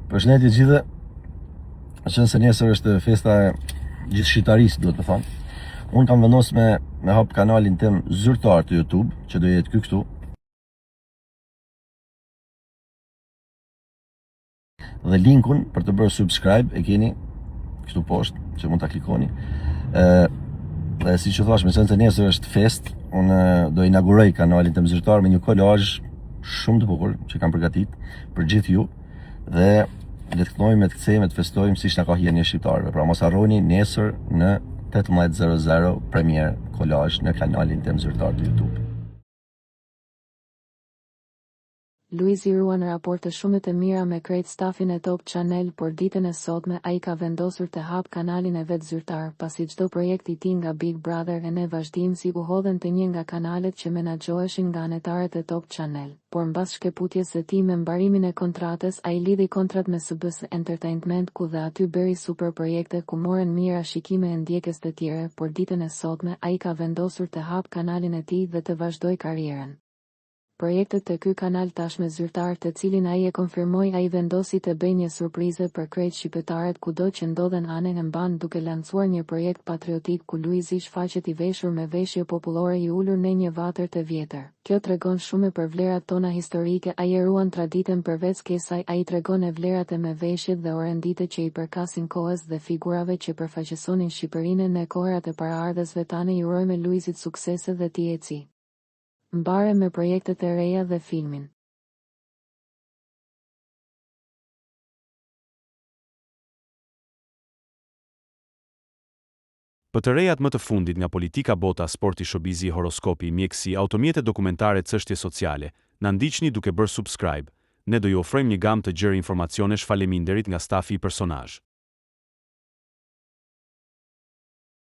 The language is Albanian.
Përshëndetje gjithë. Qënë se nesër është festa e gjithë shqiptarisë, duhet të thonë. Unë kam vendosur me hap kanalin tim zyrtar të YouTube, që do jetë ky këtu. Dhe linkun për të bërë subscribe e keni këtu poshtë, që mund ta klikoni. Dhe si që thash, me qenë se nesër është fest, unë do inauguroj kanalin tim zyrtar me një kolazh shumë të bukur që kam përgatit për gjithë ju. Dhe le të kënojmë, të kthehemi, të festojmë siç na ka hyrë një shqiptarëve. Pra mos harroni nesër në 18:00 premier kolazh në kanalin tim zyrtar të YouTube. Luizi ruan raporte shumë të mira me krejt stafin e Top Channel, por ditën e sotme ai ka vendosur të hap kanalin e vet zyrtar, pasi çdo projekt i tij nga Big Brother e në vazhdim si u hodhen të një nga kanalet që menaxhoheshin nga anëtarët e Top Channel, por mbas shkëputjes së tij me mbarimin e kontratës, ai lidhi kontrat me SBS Entertainment, ku dhe aty bëri super projekte ku morën mira shikime e ndjekës të tjere, por ditën e sotme ai ka vendosur të hap kanalin e tij dhe të vazhdoj karrierën. Projektet të ky kanal tashme zyrtar, të cilin ai e konfirmoi, ai vendosi të bëjë një surprizë për krejt shqiptarët kudo që ndodhen anë e mban, duke lancuar një projekt patriotik ku Luizi shfaqet i veshur me veshje popullore i ulur në një vatër të vjetër. Kjo tregon shumë për vlerat tona historike, ai e ruan traditën përveç kësaj, ai tregon e vlerat e me veshjet dhe orendite që i përkasin kohës dhe figurave që përfaqësonin Shqipërinë në kohërat e paraardhësve tani. Ju urojmë Luizit suksese dhe t'i eci mbare me projektet e reja dhe filmin. Për të rejat më të fundit nga politika, bota, sporti, showbizi, horoskopi, mjekësi, automjete, dokumentare, çështje sociale, na ndiqni duke bërë subscribe. Ne do ju ofrojmë një gamë të gjerë informacionesh faleminderit nga stafi i personazh.